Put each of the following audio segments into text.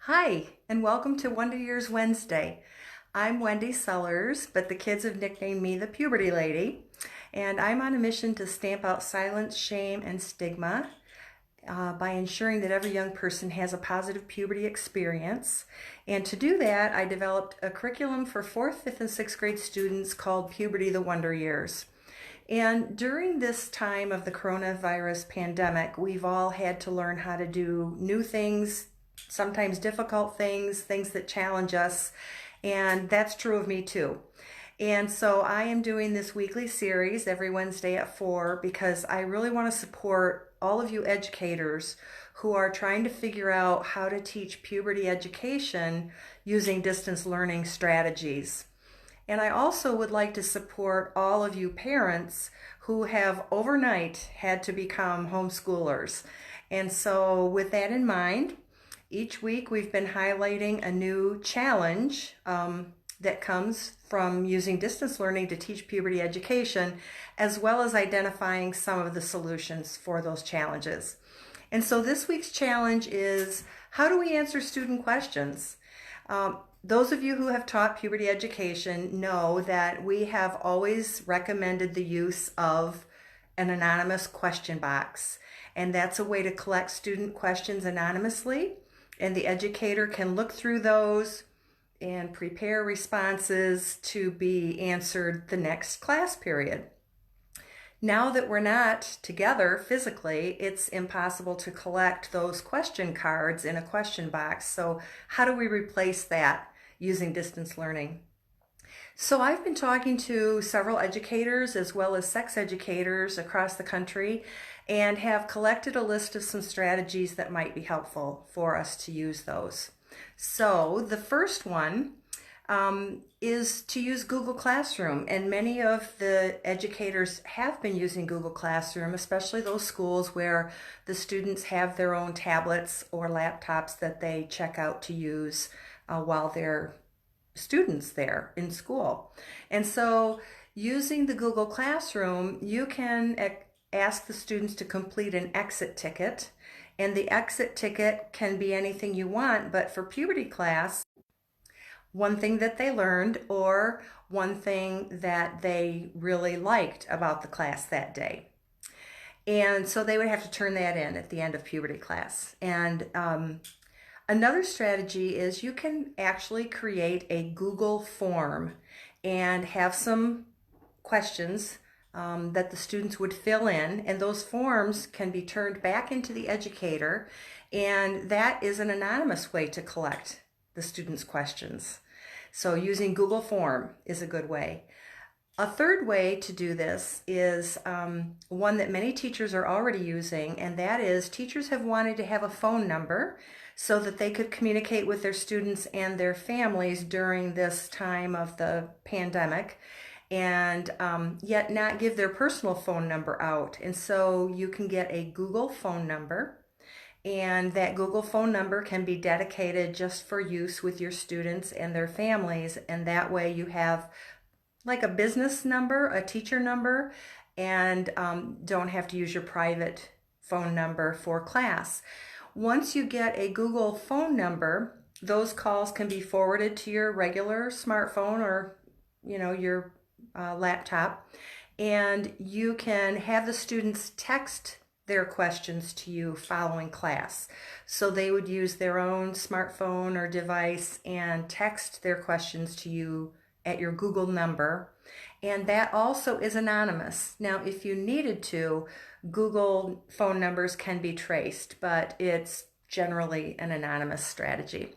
Hi, and welcome to Wonder Years Wednesday. I'm Wendy Sellers, but the kids have nicknamed me the Puberty Lady, and I'm on a mission to stamp out silence, shame, and stigma by ensuring that every young person has a positive puberty experience. And to do that, I developed a curriculum for 4th, 5th, and 6th grade students called Puberty the Wonder Years. And during this time of the coronavirus pandemic, we've all had to learn how to do new things, sometimes difficult things, things that challenge us. And that's true of me too. And so I am doing this weekly series every Wednesday at 4 because I really want to support all of you educators who are trying to figure out how to teach puberty education using distance learning strategies. And I also would like to support all of you parents who have overnight had to become homeschoolers. And so with that in mind, each week we've been highlighting a new challenge that comes from using distance learning to teach puberty education, as well as identifying some of the solutions for those challenges. And so this week's challenge is, how do we answer student questions? Those of you who have taught puberty education know that we have always recommended the use of an anonymous question box. And that's a way to collect student questions anonymously, and the educator can look through those and prepare responses to be answered the next class period. Now that we're not together physically, it's impossible to collect those question cards in a question box. So how do we replace that using distance learning? So I've been talking to several educators as well as sex educators across the country and have collected a list of some strategies that might be helpful for us to use those. So the first one is to use Google Classroom, and many of the educators have been using Google Classroom, especially those schools where the students have their own tablets or laptops that they check out to use while they're students there in school. And so using the Google Classroom, you can ask the students to complete an exit ticket, and the exit ticket can be anything you want, but for puberty class, one thing that they learned or one thing that they really liked about the class that day. And so they would have to turn that in at the end of puberty class. And another strategy is you can actually create a Google form and have some questions that the students would fill in, and those forms can be turned back into the educator, and that is an anonymous way to collect the students' questions. So using Google Form is a good way. A third way to do this is one that many teachers are already using, and that is teachers have wanted to have a phone number so that they could communicate with their students and their families during this time of the pandemic, and yet not give their personal phone number out. And so you can get a Google phone number, and that Google phone number can be dedicated just for use with your students and their families, and that way you have like a business number, a teacher number, and don't have to use your private phone number for class. Once you get a Google phone number, those calls can be forwarded to your regular smartphone or your laptop, and you can have the students text their questions to you following class. So they would use their own smartphone or device and text their questions to you at your Google number, and that also is anonymous. Now, if you needed to, Google phone numbers can be traced, but it's generally an anonymous strategy.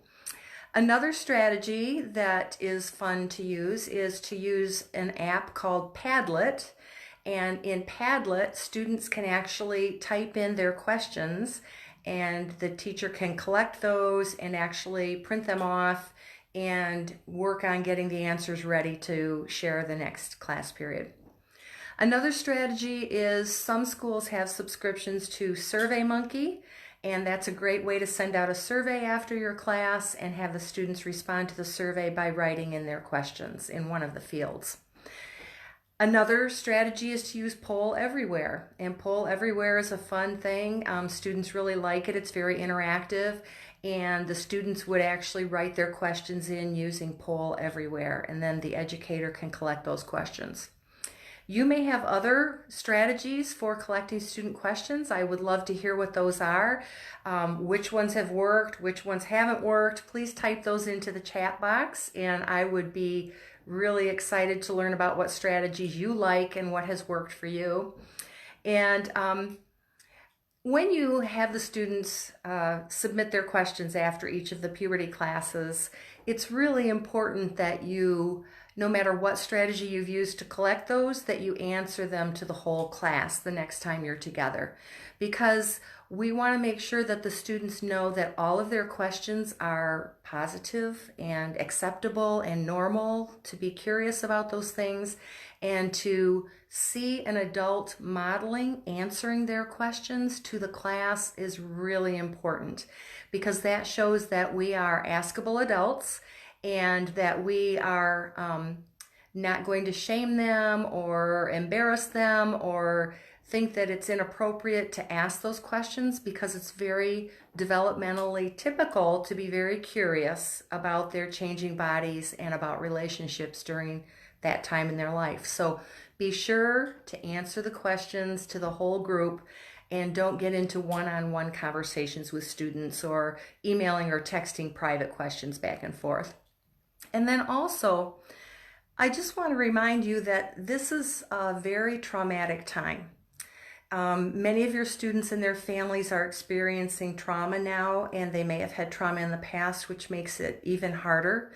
Another strategy that is fun to use is to use an app called Padlet. And in Padlet, students can actually type in their questions, and the teacher can collect those and actually print them off and work on getting the answers ready to share the next class period. Another strategy is some schools have subscriptions to SurveyMonkey, and that's a great way to send out a survey after your class and have the students respond to the survey by writing in their questions in one of the fields. Another strategy is to use Poll Everywhere, and Poll Everywhere is a fun thing. Students really like it. It's very interactive, and the students would actually write their questions in using Poll Everywhere, and then the educator can collect those questions. You may have other strategies for collecting student questions. I would love to hear what those are. Which ones have worked, which ones haven't worked. Please type those into the chat box, and I would be really excited to learn about what strategies you like and what has worked for you. And when you have the students submit their questions after each of the puberty classes, it's really important that you, no matter what strategy you've used to collect those, that you answer them to the whole class the next time you're together. Because we want to make sure that the students know that all of their questions are positive and acceptable and normal, to be curious about those things, and to see an adult modeling answering their questions to the class is really important, because that shows that we are askable adults and that we are not going to shame them or embarrass them or think that it's inappropriate to ask those questions, because it's very developmentally typical to be very curious about their changing bodies and about relationships during that time in their life. So be sure to answer the questions to the whole group, and don't get into one-on-one conversations with students or emailing or texting private questions back and forth. And then also, I just want to remind you that this is a very traumatic time. Many of your students and their families are experiencing trauma now, and they may have had trauma in the past, which makes it even harder.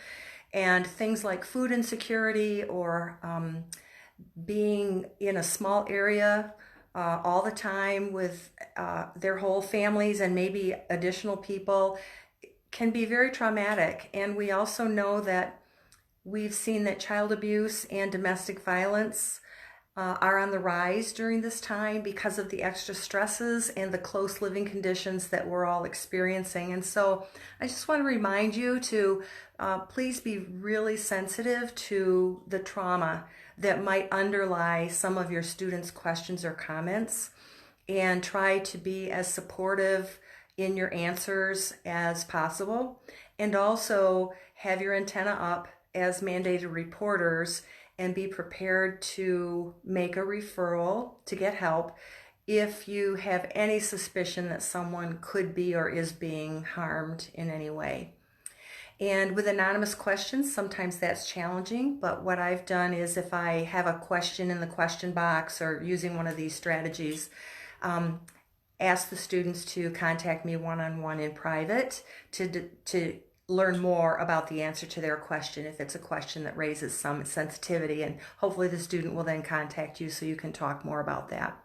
And things like food insecurity or being in a small area all the time with their whole families and maybe additional people can be very traumatic. And we also know that we've seen that child abuse and domestic violence are on the rise during this time because of the extra stresses and the close living conditions that we're all experiencing. And so I just want to remind you to please be really sensitive to the trauma that might underlie some of your students' questions or comments, and try to be as supportive in your answers as possible, and also have your antenna up as mandated reporters and be prepared to make a referral to get help if you have any suspicion that someone could be or is being harmed in any way. And with anonymous questions, sometimes that's challenging, but what I've done is, if I have a question in the question box or using one of these strategies, ask the students to contact me one-on-one in private to learn more about the answer to their question if it's a question that raises some sensitivity, and hopefully the student will then contact you so you can talk more about that.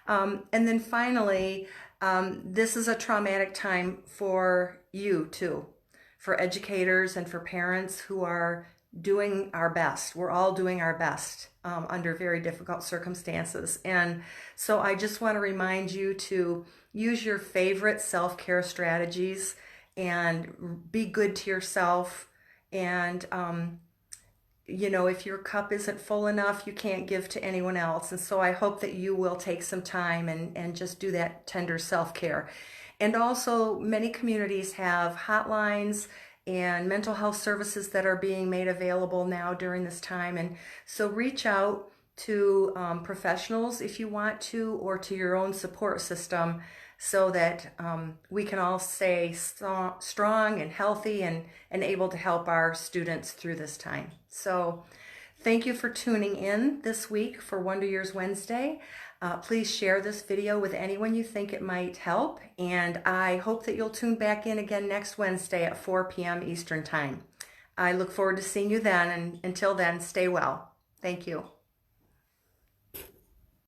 And then finally, this is a traumatic time for you too, for educators and for parents who are doing our best. We're all doing our best under very difficult circumstances. And so I just want to remind you to use your favorite self-care strategies and be good to yourself. And, you know, if your cup isn't full enough, you can't give to anyone else. And so I hope that you will take some time and just do that tender self-care. And also, many communities have hotlines and mental health services that are being made available now during this time. And so reach out to professionals if you want to, or to your own support system, so that we can all stay strong and healthy and able to help our students through this time. So thank you for tuning in this week for Wonder Years Wednesday. Please share this video with anyone you think it might help, and I hope that you'll tune back in again next Wednesday at 4 p.m. Eastern Time. I look forward to seeing you then, and until then, stay well. Thank you.